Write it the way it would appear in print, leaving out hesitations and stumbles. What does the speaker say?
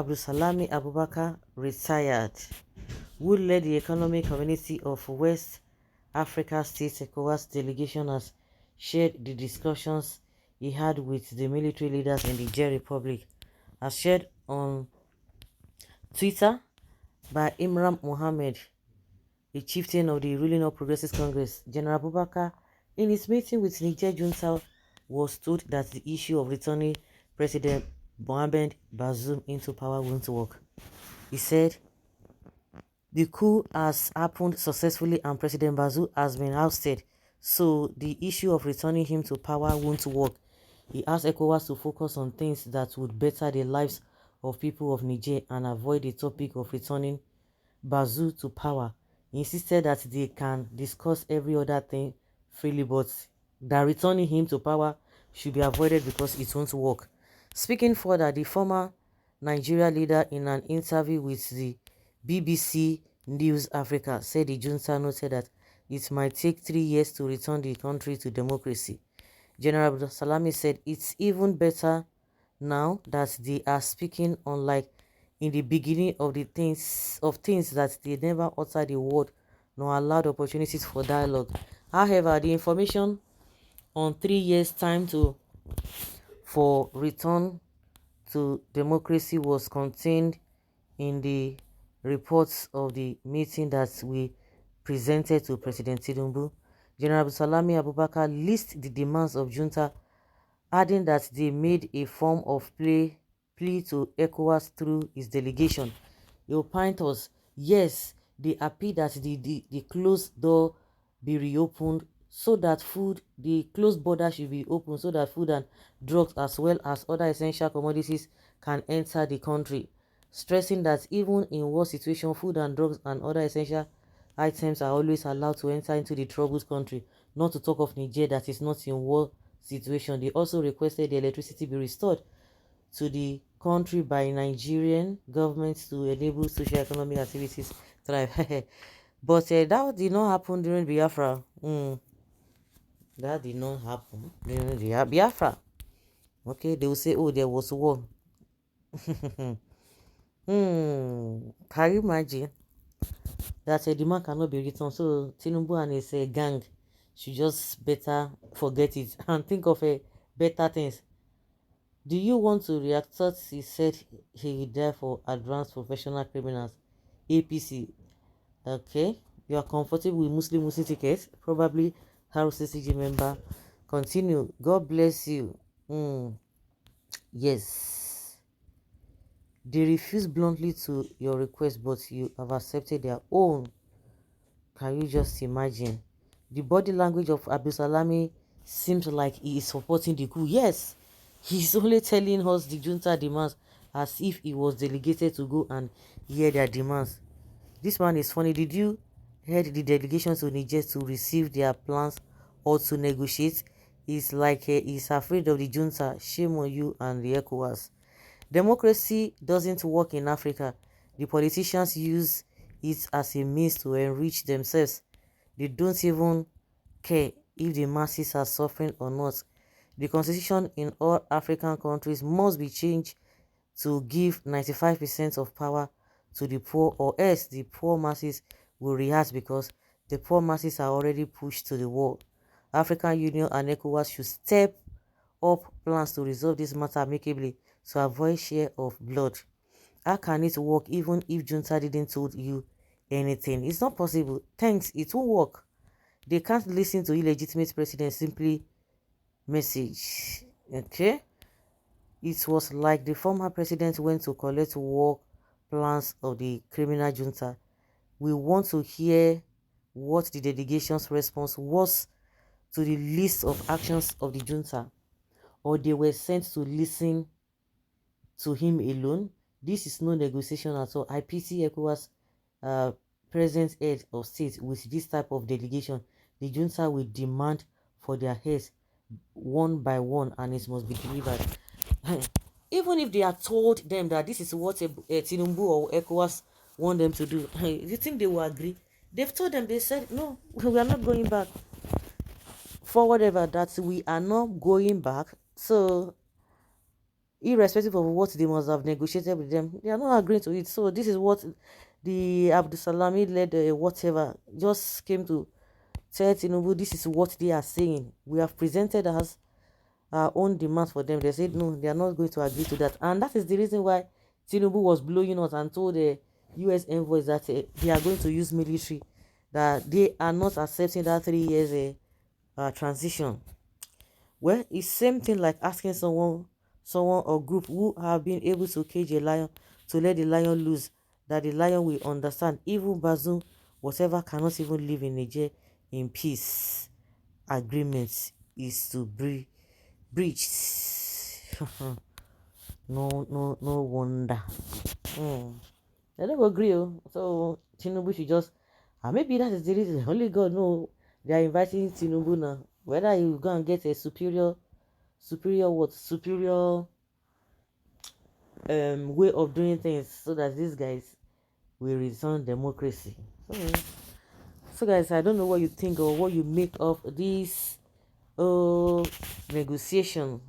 Abdulsalami Abubakar, retired, who led the Economic Community of West Africa States ECOWAS delegation, has shared the discussions he had with the military leaders in the Niger Republic. As shared on Twitter by Imran Mohammed, a chieftain of the ruling All Progressives Congress, General Abubakar, in his meeting with Niger junta, was told that the issue of returning President Mohamed Bazoum into power won't work. He said, the coup has happened successfully and President Bazoum has been ousted, so the issue of returning him to power won't work. He asked ECOWAS to focus on things that would better the lives of people of Niger and avoid the topic of returning Bazoum to power. He insisted that they can discuss every other thing freely, but that returning him to power should be avoided because it won't work. Speaking further, the former Nigeria leader, in an interview with the BBC News Africa, said the junta noted that it might take 3 years to return the country to democracy. General Abdulsalami said it's even better now that they are speaking, unlike in the beginning of things that they never uttered a word nor allowed opportunities for dialogue. However, the information on 3 years time for return to democracy was contained in the reports of the meeting that we presented to President Tinubu. General Abdulsalami Abubakar listed the demands of junta, adding that they made a form of plea to ECOWAS through his delegation. He opined us, yes, they appeal that the closed door be reopened so that the closed border should be open so that food and drugs as well as other essential commodities can enter the country, stressing that even in war situation, food and drugs and other essential items are always allowed to enter into the troubled country, not to talk of Niger that is not in war situation. They also requested the electricity be restored to the country by Nigerian government to enable social economic activities thrive. But that did not happen during Biafra. That did not happen during the Biafra. Okay, they will say, oh, there was war. Can you imagine that a demand cannot be returned? So Tinubu and his gang should just better forget it and think of better things. Do you want to react? He said he will die for advanced professional criminals. APC. Okay. You are comfortable with Muslim tickets? Probably RCCG member. Continue. God bless you. Yes. They refuse bluntly to your request, but you have accepted their own. Can you just imagine? The body language of Abdulsalami seems like he is supporting the coup. Yes. He's only telling us the junta demands as if he was delegated to go and hear their demands. This man is funny. Did you head the delegation to Niger to receive their plans or to negotiate? It's like he's afraid of the junta. Shame on you and the ECOWAS. Democracy doesn't work in Africa. The politicians use it as a means to enrich themselves. They don't even care if the masses are suffering or not. The constitution in all African countries must be changed to give 95% of power to the poor, or else the poor masses will react because the poor masses are already pushed to the wall. African Union and ECOWAS should step up plans to resolve this matter amicably to avoid share of blood. How can it work even if junta didn't tell you anything? It's not possible. Thanks, it won't work. They can't listen to illegitimate president simply message. Okay, it was like the former president went to collect work plans of the criminal junta. We want to hear what the delegation's response was to the list of actions of the junta, or they were sent to listen to him alone. This is no negotiation at all. I pity ECOWAS present head of state with this type of delegation. The junta will demand for their heads one by one and it must be delivered. Even if they are told them that this is what Tinubu or ECOWAS want them to do, you think they will agree? They've told them, they said, no, we are not going back. For whatever, that we are not going back. So irrespective of what they must have negotiated with them, they are not agreeing to it. So this is what the Abdulsalami led whatever just came to tell Tinubu. This is what they are saying. We have presented as our own demands for them. They said no, they are not going to agree to that, and that is the reason why Tinubu was blowing us and told the U.S. envoys that they are going to use military, that they are not accepting that 3 years transition. Well, it's same thing like asking someone or group who have been able to cage a lion to let the lion loose, that the lion will understand. Even Bazoum, whatever, cannot even live in Niger in peace. Agreements is to breached. No wonder. They don't agree. So Tinubu should just, maybe that is the reason. Only God know they are inviting Tinubu now. Whether you go and get a superior way of doing things, so that these guys will return democracy. So guys, I don't know what you think or what you make of this negotiation